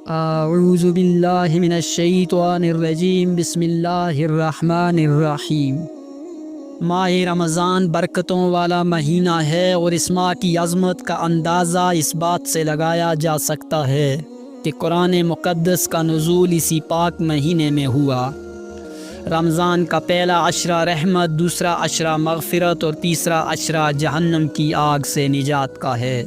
اعوذ باللہ من الشیطان الرجیم بسم اللہ الرحمن الرحیم۔ ماہ رمضان برکتوں والا مہینہ ہے اور اس ماہ کی عظمت کا اندازہ اس بات سے لگایا جا سکتا ہے کہ قرآن مقدس کا نزول اسی پاک مہینے میں ہوا۔ رمضان کا پہلا عشرہ رحمت، دوسرا عشرہ مغفرت اور تیسرا عشرہ جہنم کی آگ سے نجات کا ہے۔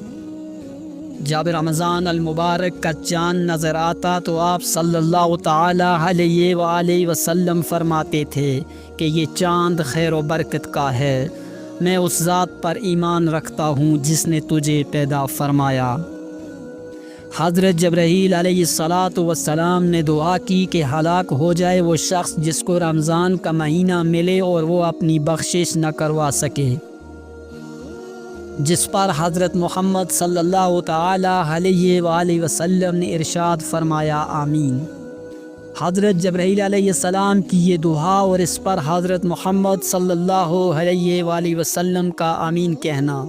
جب رمضان المبارک کا چاند نظر آتا تو آپ صلی اللہ تعالی علیہ وآلہ وسلم فرماتے تھے کہ یہ چاند خیر و برکت کا ہے، میں اس ذات پر ایمان رکھتا ہوں جس نے تجھے پیدا فرمایا۔ حضرت جبرائیل علیہ السلام نے دعا کی کہ ہلاک ہو جائے وہ شخص جس کو رمضان کا مہینہ ملے اور وہ اپنی بخشش نہ کروا سکے، جس پر حضرت محمد صلی اللہ تعالی علیہ وآلہ وسلم نے ارشاد فرمایا آمین۔ حضرت جبرائیل علیہ السلام کی یہ دعا اور اس پر حضرت محمد صلی اللہ علیہ وآلہ وسلم کا آمین کہنا،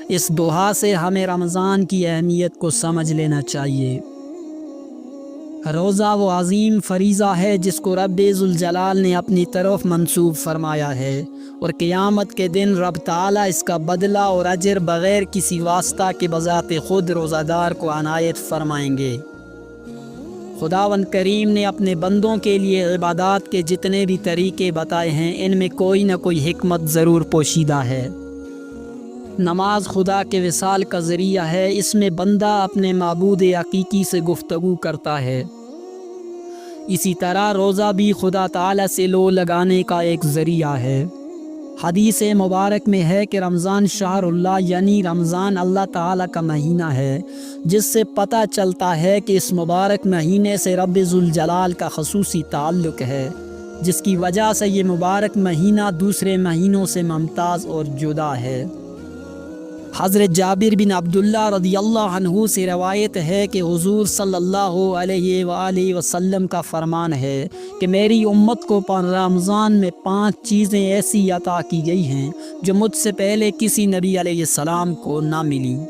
اس دعا سے ہمیں رمضان کی اہمیت کو سمجھ لینا چاہیے۔ روزہ وہ عظیم فریضہ ہے جس کو رب ذوالجلال نے اپنی طرف منسوب فرمایا ہے، اور قیامت کے دن رب تعالیٰ اس کا بدلہ اور اجر بغیر کسی واسطہ کے بذات خود روزہ دار کو عنایت فرمائیں گے۔ خداوند کریم نے اپنے بندوں کے لیے عبادات کے جتنے بھی طریقے بتائے ہیں، ان میں کوئی نہ کوئی حکمت ضرور پوشیدہ ہے۔ نماز خدا کے وصال کا ذریعہ ہے، اس میں بندہ اپنے معبود حقیقی سے گفتگو کرتا ہے۔ اسی طرح روزہ بھی خدا تعالیٰ سے لو لگانے کا ایک ذریعہ ہے۔ حدیث مبارک میں ہے کہ رمضان شہر اللہ، یعنی رمضان اللہ تعالیٰ کا مہینہ ہے، جس سے پتہ چلتا ہے کہ اس مبارک مہینے سے رب ذوالجلال کا خصوصی تعلق ہے، جس کی وجہ سے یہ مبارک مہینہ دوسرے مہینوں سے ممتاز اور جدا ہے۔ حضرت جابر بن عبداللہ رضی اللہ عنہ سے روایت ہے کہ حضور صلی اللہ علیہ وآلہ وسلم کا فرمان ہے کہ میری امت کو رمضان میں 5 چیزیں ایسی عطا کی گئی ہیں جو مجھ سے پہلے کسی نبی علیہ السلام کو نہ ملیں۔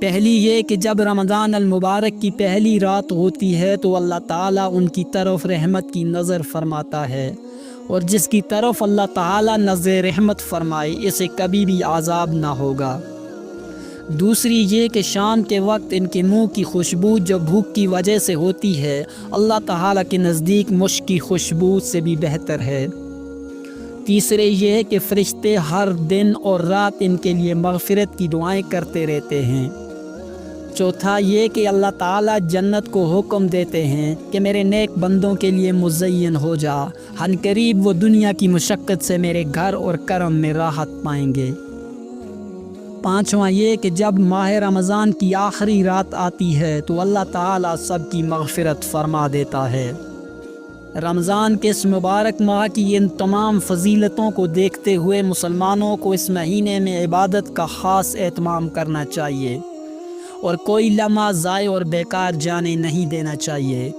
پہلی یہ کہ جب رمضان المبارک کی پہلی رات ہوتی ہے تو اللہ تعالیٰ ان کی طرف رحمت کی نظر فرماتا ہے، اور جس کی طرف اللہ تعالیٰ نظر رحمت فرمائے اسے کبھی بھی عذاب نہ ہوگا۔ دوسری یہ کہ شام کے وقت ان کے منہ کی خوشبو جو بھوک کی وجہ سے ہوتی ہے، اللہ تعالیٰ کے نزدیک مشک کی خوشبو سے بھی بہتر ہے۔ تیسرے یہ کہ فرشتے ہر دن اور رات ان کے لیے مغفرت کی دعائیں کرتے رہتے ہیں۔ چوتھا یہ کہ اللہ تعالیٰ جنت کو حکم دیتے ہیں کہ میرے نیک بندوں کے لیے مزین ہو جا، ہن قریب وہ دنیا کی مشقت سے میرے گھر اور کرم میں راحت پائیں گے۔ پانچواں یہ کہ جب ماہ رمضان کی آخری رات آتی ہے تو اللہ تعالیٰ سب کی مغفرت فرما دیتا ہے۔ رمضان کے اس مبارک ماہ کی ان تمام فضیلتوں کو دیکھتے ہوئے مسلمانوں کو اس مہینے میں عبادت کا خاص اہتمام کرنا چاہیے، اور کوئی لمحہ ضائع اور بیکار جانے نہیں دینا چاہیے۔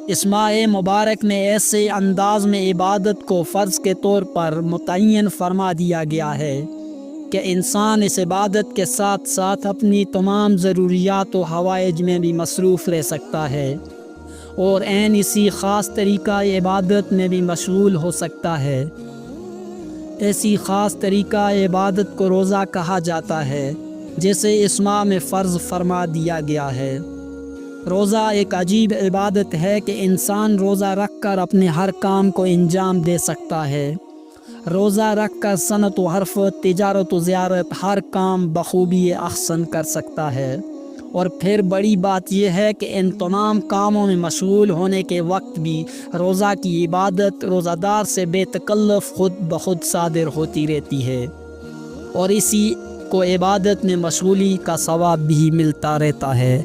اس ماہ مبارک میں ایسے انداز میں عبادت کو فرض کے طور پر متعین فرما دیا گیا ہے کہ انسان اس عبادت کے ساتھ ساتھ اپنی تمام ضروریات و حوائج میں بھی مصروف رہ سکتا ہے، اور عین اسی خاص طریقہ عبادت میں بھی مشغول ہو سکتا ہے۔ ایسی خاص طریقہ عبادت کو روزہ کہا جاتا ہے جیسے اس ماہ میں فرض فرما دیا گیا ہے۔ روزہ ایک عجیب عبادت ہے کہ انسان روزہ رکھ کر اپنے ہر کام کو انجام دے سکتا ہے۔ روزہ رکھ کر صنعت و حرفت، تجارت و زیارت، ہر کام بخوبی احسن کر سکتا ہے، اور پھر بڑی بات یہ ہے کہ ان تمام کاموں میں مشغول ہونے کے وقت بھی روزہ کی عبادت روزہ دار سے بے تکلف خود بخود صادر ہوتی رہتی ہے، اور اسی کو عبادت میں مشغولی کا ثواب بھی ملتا رہتا ہے۔